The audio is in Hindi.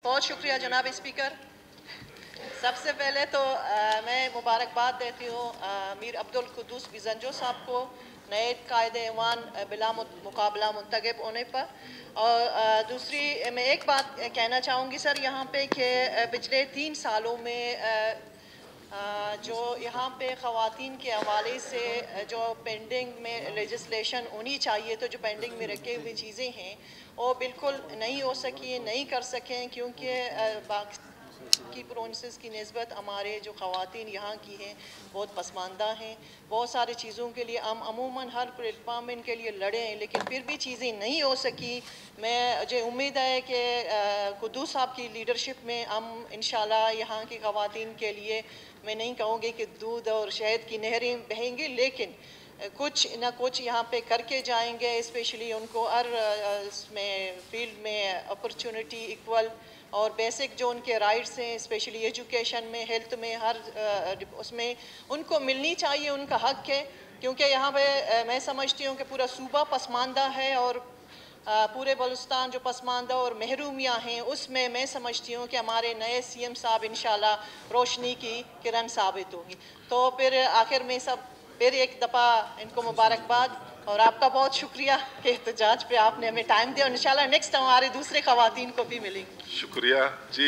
बहुत शुक्रिया जनाब स्पीकर। सबसे पहले तो मैं मुबारकबाद देती हूँ मीर अब्दुल कुद्दूस बिजंजो साहब को नए कायदे ऐवान बिला मुकाबला मुंतखब होने पर। और दूसरी मैं एक बात कहना चाहूँगी सर यहाँ पे कि पिछले 3 सालों में जो यहाँ पे ख़वातीन के हवाले से जो पेंडिंग में लेजिस्लेशन होनी चाहिए, तो जो पेंडिंग में रखे हुई चीज़ें हैं वो बिल्कुल नहीं हो सकी, नहीं कर सकें, क्योंकि बाकी प्रोविंसेस की निस्बत हमारे जो ख़वातीन यहाँ की हैं बहुत पसमानदा हैं। बहुत सारी चीज़ों के लिए हम अमूमन हर प्लेटफार्म इनके लिए लड़े हैं, लेकिन फिर भी चीज़ें नहीं हो सकी। मुझे उम्मीद है कि कुद्दूस साहब की लीडरशिप में हम इंशाल्लाह यहाँ की ख़वातीन के लिए, मैं नहीं कहूँगी कि दूध और शहद की नहरें बहेंगी, लेकिन कुछ ना कुछ यहाँ पे करके जाएंगे। स्पेशली उनको हर इसमें फील्ड में अपॉर्चुनिटी इक्वल और बेसिक जो उनके राइट्स हैं, स्पेशली एजुकेशन में, हेल्थ में, हर उसमें उनको मिलनी चाहिए, उनका हक है। क्योंकि यहाँ पे मैं समझती हूँ कि पूरा सूबा पसमानदा है और पूरे बलूचिस्तान जो पसमानदा और महरूमियाँ हैं उसमें मैं समझती हूँ कि हमारे नए सीएम साहब इंशाल्लाह रोशनी की किरण साबित होंगी। तो फिर आखिर में सब फिर एक दफ़ा इनको मुबारकबाद और आपका बहुत शुक्रिया कि एहतजाज पे आपने हमें टाइम दिया। और इंशाल्लाह नेक्स्ट हमारे दूसरे ख़वातीन को भी मिलेंगे। शुक्रिया जी।